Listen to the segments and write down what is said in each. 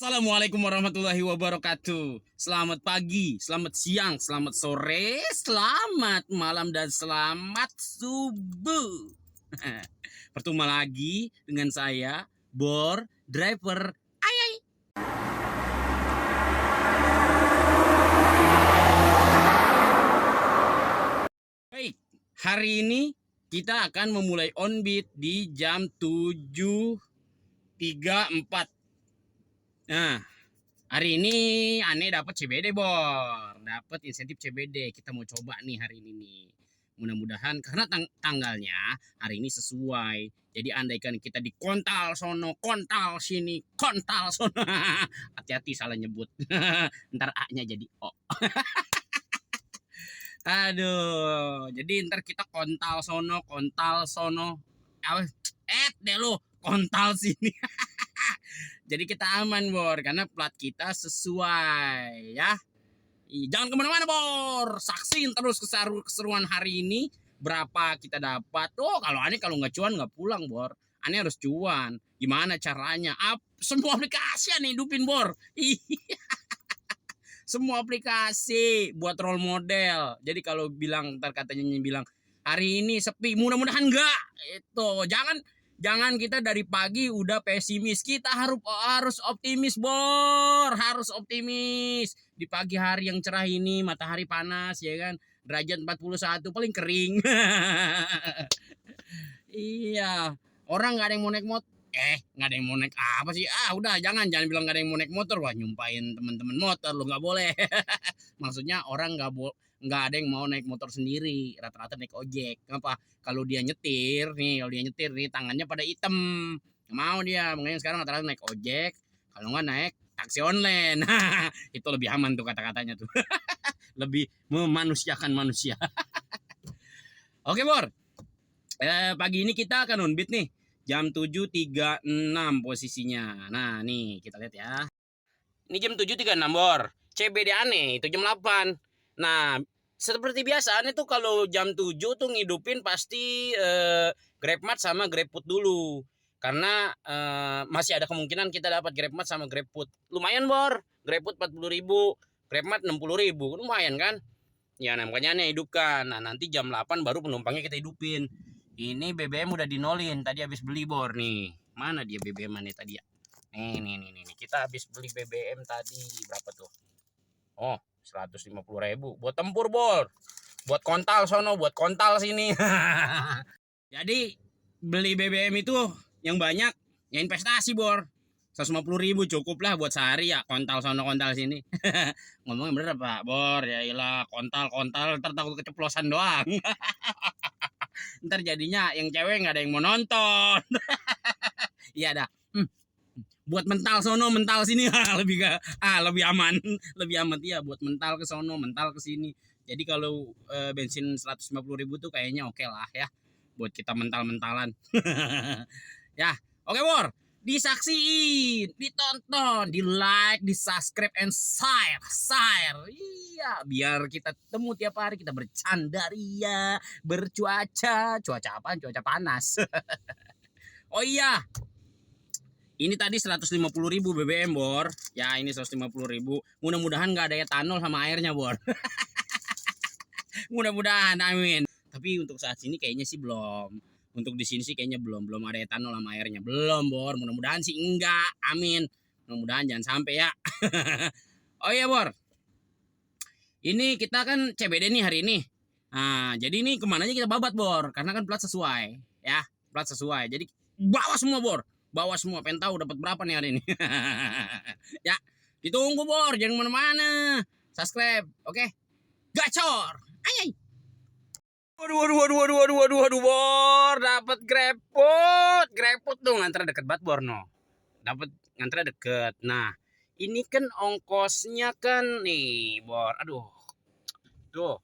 Assalamualaikum warahmatullahi wabarakatuh. Selamat pagi, selamat siang, selamat sore, selamat malam, dan selamat subuh. Bertemu lagi dengan saya, Bor Driver. Baik, hari ini kita akan memulai on beat di jam 7.34. Nah, hari ini aneh dapat CBD, Bor. Dapat insentif CBD. Kita mau coba nih hari ini nih. Mudah-mudahan karena tanggalnya hari ini sesuai. Jadi andaikan kita di kontal sono, kontal sini, kontal sono. Hati-hati salah nyebut. Ntar A-nya jadi O. Aduh, jadi ntar kita kontal sono, kontal sono. Deh lu, kontal sini. Jadi kita aman, Bor, karena plat kita sesuai ya. Jangan kemana-mana, Bor. Saksin terus keseruan hari ini. Berapa kita dapat. Kalau aneh kalau nggak cuan nggak pulang, Bor. Aneh harus cuan. Gimana caranya? Semua aplikasi aneh hidupin, Bor. Semua aplikasi buat role model. Jadi kalau bilang, ntar katanya bilang, hari ini sepi, mudah-mudahan enggak. Itu jangan kita dari pagi udah pesimis. Kita harus optimis, Bor. Harus optimis. Di pagi hari yang cerah ini, matahari panas ya kan. Derajat 41 paling kering. Iya. Orang nggak ada yang mau naik motor. Nggak ada yang mau naik apa sih? Udah jangan bilang nggak ada yang mau naik motor. Wah, nyumpahin teman-teman motor lu nggak boleh. Maksudnya orang nggak ada yang mau naik motor sendiri, rata-rata naik ojek. Kenapa? Kalau dia nyetir nih tangannya pada hitam, nggak mau dia. Makanya sekarang rata-rata naik ojek, kalau nggak naik taksi online. Itu lebih aman tuh kata-katanya tuh. Lebih memanusiakan manusia. Oke, Bor. Pagi ini kita akan on beat nih. Jam 7.36 posisinya. Nah, nih kita lihat ya. Ini jam 7.36, Bor. CBD aneh itu jam 8. Nah, seperti biasa aneh tuh kalau jam 7 tuh ngidupin pasti GrabMart sama GrabFood dulu. Karena masih ada kemungkinan kita dapat GrabMart sama GrabFood. Lumayan, Bor. GrabFood 40.000, GrabMart 60.000. Lumayan kan? Ya, nah, makanya aneh hidupkan. Nah, nanti jam 8 baru penumpangnya kita hidupin. Ini BBM udah dinolin. Tadi habis beli, Bor nih. Mana dia BBM-annya tadi ya? Nih. Kita habis beli BBM tadi. Berapa tuh? 150.000. Buat tempur, Bor. Buat kontal sono, buat kontal sini. Jadi beli BBM itu yang banyak, ya investasi, Bor. 150.000 cukup lah buat sehari ya, kontal sono kontal sini. Ngomongnya bener Pak Bor, ya ilah kontal ntar takut keceplosan doang. Ntar jadinya yang cewek nggak ada yang mau nonton. Iya dah. Buat mental sono mental sini lebih aman. Lebih aman ya buat mental ke sono mental ke sini. Jadi kalau bensin 150.000 tuh kayaknya oke lah ya buat kita mental-mentalan. Ya, oke, Bor. Disaksiin, ditonton, di like, di subscribe, and share. Iya, biar kita temu tiap hari, kita bercanda ria, cuaca apa? Cuaca panas. Oh iya, ini tadi 150.000 BBM, Bor. Ya, ini 150.000. Mudah-mudahan nggak ada etanol sama airnya, Bor. Mudah-mudahan, amin. Tapi untuk saat ini kayaknya sih belum. Untuk di sini sih kayaknya belum ada etanol sama airnya. Belum, Bor. Mudah-mudahan sih enggak. Amin. Mudah-mudahan jangan sampai ya. Oh iya, Bor. Ini kita kan CBD nih hari ini. Nah, jadi ini kemana aja kita babat, Bor. Karena kan plat sesuai. Ya, plat sesuai. Jadi bawa semua, Bor. Bawa semua. Pengen tahu dapat berapa nih hari ini. Ya, ditunggu, Bor. Jangan kemana-mana. Subscribe, oke? Gacor. Ayy. Waduh, Bor, dapat GrabFood tuh ngantre deket banget, Bor, no. Dapat ngantre deket. Nah, ini kan ongkosnya kan nih, Bor. Aduh. Tuh.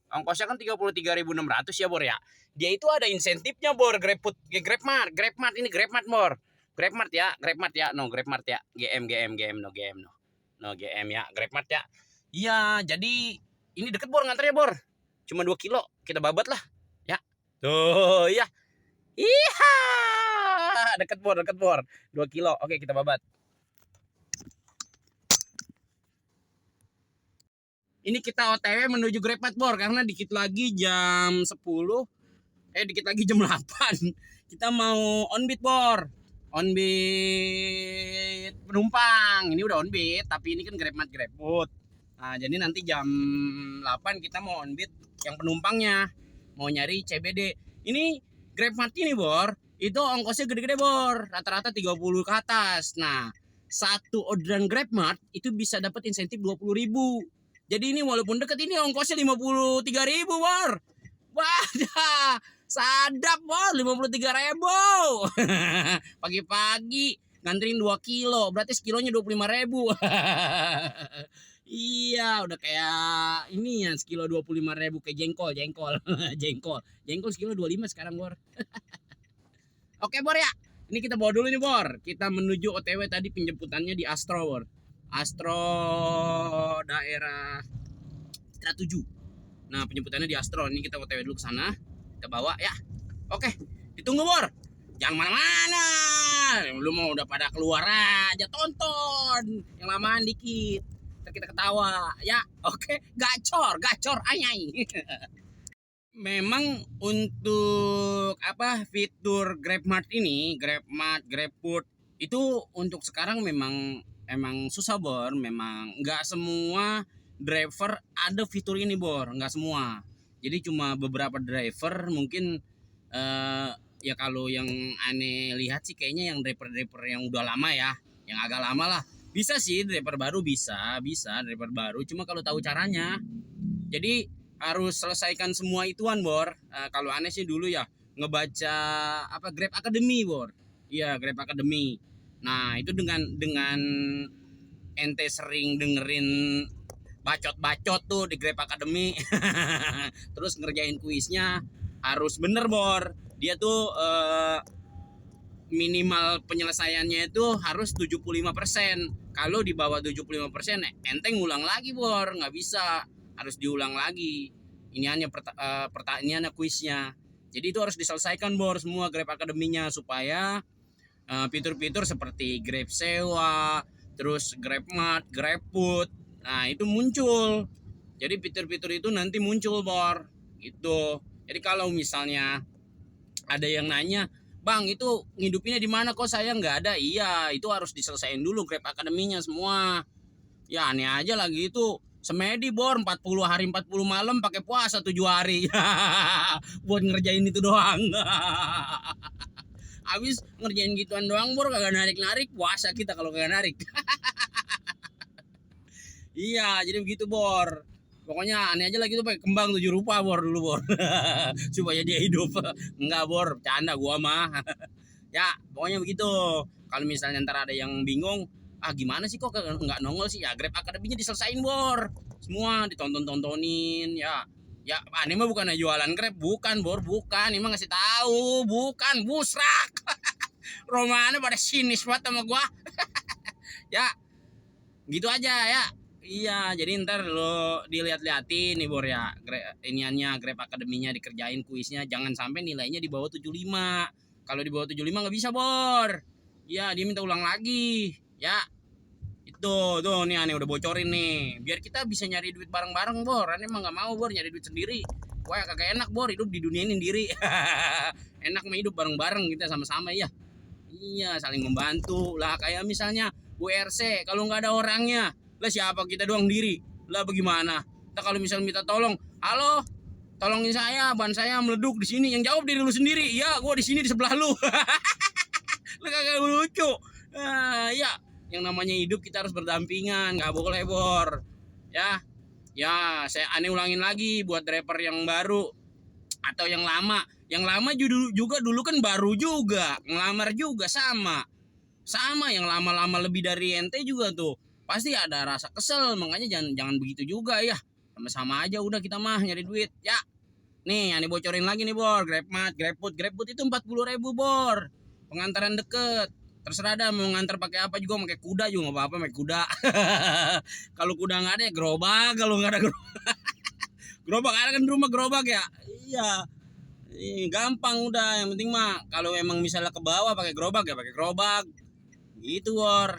Ongkosnya kan 33.600 ya, Bor ya. Dia itu ada insentifnya, Bor, GrabFood, GrabMart ini GrabMart, Bor. GrabMart ya. No, GrabMart ya. GM no. No, GM ya, GrabMart ya. Iya, jadi ini deket, Bor, ngantre ya, Bor. Cuma 2 kilo kita babat lah ya. Tuh ya. Iha, deket bor 2 kilo. Oke, kita babat. Ini kita OTW menuju GrabMart Bor, karena dikit lagi jam 10, dikit lagi jam 8. Kita mau on beat Bor. On beat penumpang. Ini udah on beat, tapi ini kan GrabMart GrabFood. Nah, jadi nanti jam 8 kita mau on beat yang penumpangnya. Mau nyari CBD. Ini GrabMart ini Bor, itu ongkosnya gede-gede Bor. Rata-rata 30 ke atas. Nah, satu orderan GrabMart itu bisa dapat insentif 20.000. Jadi ini walaupun deket ini ongkosnya 53.000 Bor. Wah, sadap Bor, 53.000. Pagi-pagi nganterin 2 kilo, berarti sekilonya 25.000. Iya, udah kayak ini ya, sekilo 25.000 kayak jengkol. Jengkol sekilo 25 sekarang Bor. Oke Bor ya. Ini kita bawa dulu nih Bor. Kita menuju OTW tadi penjemputannya di Astro Bor. Astro daerah Citra 7. Nah, penjemputannya di Astro. Ini kita OTW dulu ke sana. Kita bawa ya. Oke, ditunggu Bor. Jangan mana-mana. Lu mau udah pada keluar aja, tonton. Yang lamaan dikit. Ntar kita ketawa ya. Oke, gacor anyai. Memang untuk fitur GrabMart ini, GrabMart, GrabFood itu untuk sekarang memang susah Bor. Memang nggak semua driver ada fitur ini Bor, nggak semua. Jadi cuma beberapa driver mungkin ya kalau yang aneh lihat sih kayaknya yang driver yang udah lama ya, yang agak lama lah. Bisa sih driver baru bisa driver baru. Cuma kalau tahu caranya, jadi harus selesaikan semua ituan Bor. Kalau aneh sih dulu ya ngebaca Grab Academy Bor. Iya, Grab Academy. Nah, itu dengan ente sering dengerin bacot-bacot tuh di Grab Academy. Terus ngerjain kuisnya harus bener Bor. Dia tuh minimal penyelesaiannya itu harus 75%. Kalau di bawah 75% ente ngulang lagi Bor, nggak bisa. Harus diulang lagi. Ini hanya pertanyaannya kuisnya. Jadi itu harus diselesaikan Bor semua Grab Academy-nya supaya fitur-fitur seperti Grab Sewa, terus GrabMart, GrabFood, nah itu muncul. Jadi fitur-fitur itu nanti muncul Bor. Gitu. Jadi kalau misalnya ada yang nanya, "Bang, itu ngidupinnya di mana kok saya nggak ada?" Iya, itu harus diselesain dulu Grab Academy-nya semua. Ya aneh aja lagi itu. Semedi Bor 40 hari 40 malam pakai puasa 7 hari. Buat ngerjain itu doang. Habis ngerjain gituan doang Bor, kagak narik-narik, puasa kita kalau kagak narik. Iya, jadi begitu Bor. Pokoknya aneh aja lagi tuh pakai kembang 7 rupa Bor dulu Bor. Supaya dia hidup. Enggak Bor, bercanda gua mah. Ya, pokoknya begitu. Kalau misalnya ntar ada yang bingung, gimana sih kok nggak nongol sih, ya Grab Academy-nya diselesain Bor, semua ditontonin ya. Ini mah bukan jualan Grab, bukan Bor, bukan. Ini mah ngasih tahu, bukan busrak. Romanya pada sinis banget sama gua. Ya, gitu aja ya. Iya, jadi ntar lo dilihat-liatin nih Bor ya, iniannya Grab Academy-nya dikerjain kuisnya, jangan sampai nilainya di bawah 75. Kalau di bawah 75 nggak bisa Bor. Ya, dia minta ulang lagi. Ya, itu tuh nih aneh udah bocorin nih. Biar kita bisa nyari duit bareng-bareng Bor. Aneh emang nggak mau Bor nyari duit sendiri. Wah, kagak enak Bor hidup di dunia ini sendiri. Enak mah hidup bareng-bareng kita sama-sama ya. Iya, saling membantu lah. Kayak misalnya WRC, kalau nggak ada orangnya, lah siapa kita doang diri. Lah bagaimana? Kita kalau misalnya minta tolong, "Halo, tolongin saya, ban saya meleduk di sini." Yang jawab diri lu sendiri. "Ya, gua di sini di sebelah lu." Lu kagak lucu. Ya, yang namanya hidup kita harus berdampingan, nggak boleh Bor. Ya, saya aneh ulangin lagi buat driver yang baru atau yang lama. Yang lama juga dulu kan baru juga, ngelamar juga sama yang lama-lama lebih dari ente juga tuh. Pasti ada rasa kesel, makanya jangan begitu juga ya. Sama-sama aja udah kita mah nyari duit. Ya. Nih, aneh bocorin lagi nih Bor, GrabMart, GrabFood itu 40.000 Bor. Pengantaran deket. Terserah dah mau ngantar pakai apa juga, pakai kuda juga nggak apa-apa, pakai kuda. Kalau kuda nggak ada ya gerobak, kalau nggak ada gerobak ada kan rumah gerobak ya. Iya. Gampang udah, yang penting mah kalau emang misalnya ke bawah pakai gerobak ya pakai gerobak. Gitu Bor.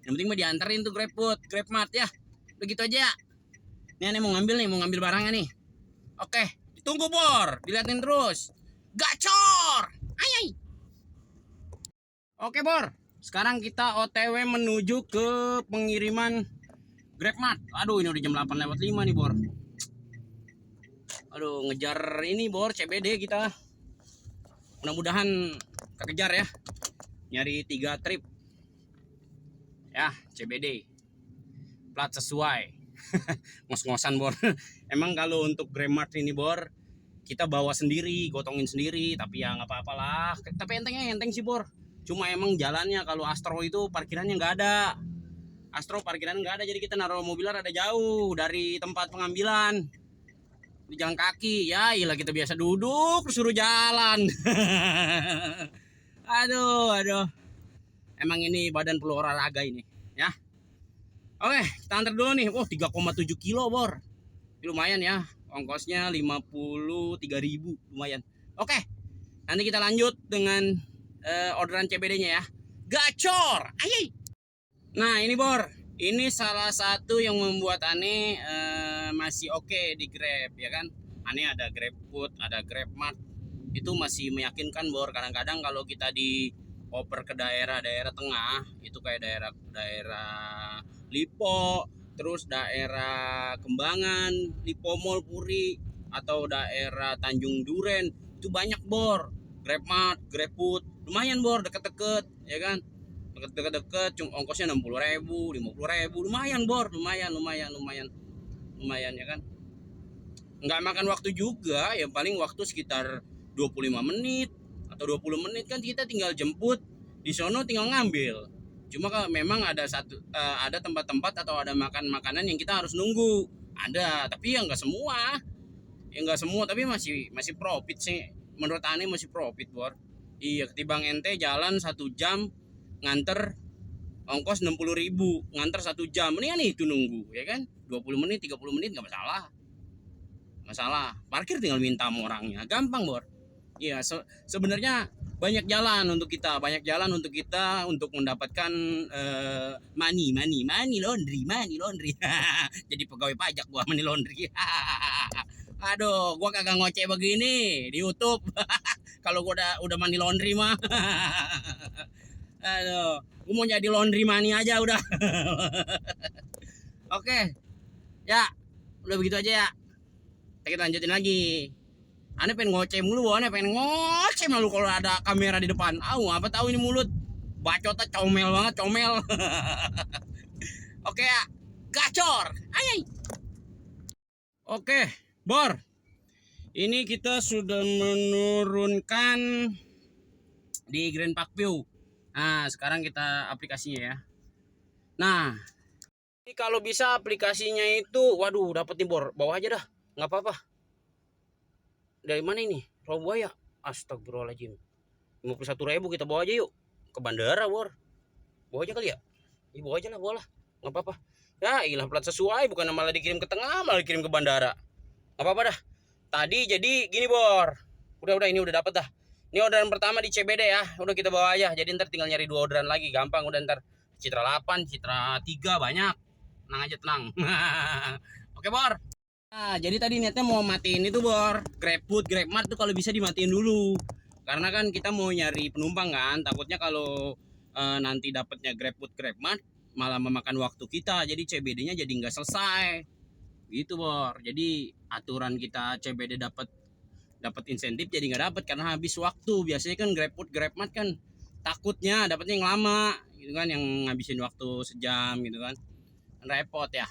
Yang penting mah dianterin tuh GrabFood, GrabMart ya. Begitu aja. Nih aneh mau ngambil barangnya nih. Oke, ditunggu Bor, diliatin terus. Gacor. Ayai. Oke Bor, sekarang kita OTW menuju ke pengiriman GrabMart. Aduh, ini udah jam 8 lewat 5 nih Bor. Aduh, ngejar ini Bor, CBD kita. Mudah-mudahan kekejar ya. Nyari 3 trip. Ya, CBD. Plat sesuai. Ngos-ngosan Bor. Emang kalau untuk GrabMart ini Bor, kita bawa sendiri, gotongin sendiri, tapi ya nggak apa-apalah. Tapi enteng sih Bor. Cuma emang jalannya kalau Astro itu parkirannya nggak ada. Astro parkiran nggak ada, jadi kita naruh mobilnya rada jauh dari tempat pengambilan. Di jalan kaki, ya iyalah kita biasa duduk, suruh jalan. Aduh. Emang ini badan perlu olahraga ini, ya. Oke, kita antar dulu nih. 3,7 kilo Bor. Lumayan ya. Ongkosnya 53.000, lumayan. Oke. Nanti kita lanjut dengan orderan CBD-nya ya. Gacor. Ayy. Nah, ini Bor. Ini salah satu yang membuat Ane masih oke di Grab ya kan. Ane ada GrabFood, ada GrabMart. Itu masih meyakinkan Bor. Kadang-kadang kalau kita dioper ke daerah-daerah tengah, itu kayak daerah Lipo, terus daerah Kembangan, Lipo Mall Puri, atau daerah Tanjung Duren, itu banyak Bor. GrabMart, GrabFood, lumayan Bor, deket-deket ya kan. Deket-deket cuma ongkosnya 60.000, 50.000, lumayan Bor, lumayan ya kan. Nggak makan waktu juga, yang paling waktu sekitar 25 menit atau 20 menit kan, kita tinggal jemput di sono, tinggal ngambil. Cuma kalau memang ada tempat-tempat atau ada makanan yang kita harus nunggu, ada, tapi ya nggak semua, tapi masih profit sih, menurut Ane masih profit Bor. Iya, ketimbang ente jalan 1 jam nganter ongkos 60.000, nganter 1 jam, mendingan itu nunggu ya kan, 20 menit 30 menit nggak masalah. Parkir tinggal minta sama orangnya, gampang Bor. Iya, sebenarnya banyak jalan untuk kita untuk mendapatkan money laundry. Jadi pegawai pajak gua, money laundry. Aduh, gua kagak ngoceh begini di YouTube. Kalau gua udah money laundry mah. Aduh, gua mau jadi laundry money aja udah. Oke. Ya, udah begitu aja ya. Kita lanjutin lagi. Ane pengen ngoceh mulu, kalau ada kamera di depan. Apa tahu ini mulut bacotnya comel. Oke ya, gacor. Ayai. Oke, Bor. Ini kita sudah menurunkan di Grand Park View. Nah, sekarang kita aplikasinya ya. Nah, ini kalau bisa aplikasinya itu, waduh, dapet nih Bor. Bawa aja dah, nggak apa-apa. Dari mana ini? Rawabuaya. Astagfirullahaladzim. 51.000 kita bawa aja yuk ke bandara Bor. Bawa aja kali ya? Bawa aja lah, nggak apa-apa. Ya ilah, plat sesuai, bukan malah dikirim ke tengah, malah dikirim ke bandara. Nggak apa-apa dah. Tadi jadi gini Bor. Udah ini udah dapet dah. Ini orderan pertama di CBD ya. Udah kita bawa aja. Jadi ntar tinggal nyari 2 orderan lagi, gampang. Udah ntar Citra 8, Citra 3 banyak. Tenang aja, tenang. Oke Bor. Nah, jadi tadi niatnya mau matiin itu Bor. GrabFood, GrabMart tuh kalau bisa dimatiin dulu. Karena kan kita mau nyari penumpang kan. Takutnya kalau nanti dapatnya GrabFood, GrabMart malah memakan waktu kita. Jadi CBD-nya jadi nggak selesai. Gitu Bor. Jadi aturan kita CBD dapat insentif jadi nggak dapat karena habis waktu. Biasanya kan GrabFood, GrabMart kan takutnya dapatnya yang lama gitu kan, yang ngabisin waktu sejam gitu kan. Repot ya.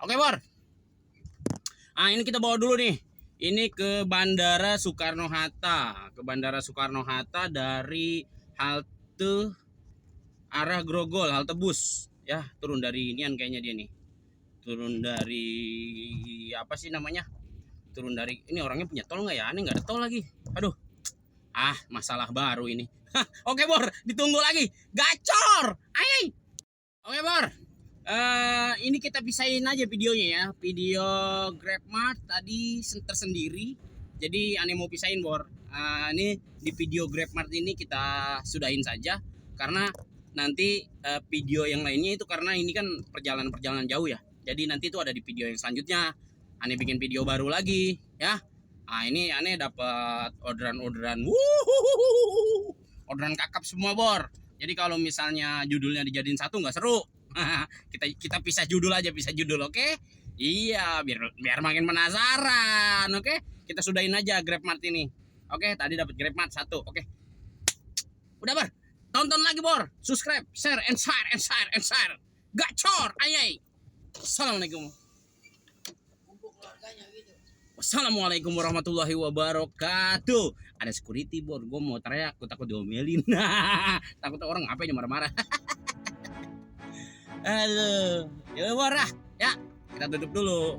Oke Bor. Nah, ini kita bawa dulu nih. Ini ke Bandara Soekarno-Hatta. Dari halte arah Grogol, halte bus. Ya, turun dari inian kayaknya dia nih. Turun dari apa sih namanya? Turun dari, ini orangnya punya tol nggak ya? Ini nggak ada tol lagi. Aduh. Masalah baru ini. Oke Bor, ditunggu lagi. Gacor. Ayy. Oke Bor. Ini kita pisahin aja videonya ya. Video GrabMart tadi tersendiri. Jadi Ane mau pisahin Bor. Ini di video GrabMart ini kita sudahin saja. Karena nanti video yang lainnya itu, karena ini kan perjalanan jauh ya. Jadi nanti itu ada di video yang selanjutnya. Aneh bikin video baru lagi ya. Nah ini aneh dapat orderan-orderan. Orderan kakap semua Bor. Jadi kalau misalnya judulnya dijadiin satu nggak seru. kita pisah judul aja, pisah judul, oke? Iya, biar makin penasaran, oke? Kita sudahin aja GrabMart ini. Oke, tadi dapat GrabMart 1, oke. Udah Bor. Tonton lagi Bor. Subscribe, share, and share. Gacor, ayai. Assalamualaikum. Wassalamualaikum warahmatullahi wabarakatuh. Ada security Bor, gue mau teriak, gue takut diomelin. Takut orang apa aja marah-marah. Aduh, ya Bor, ya kita tutup dulu.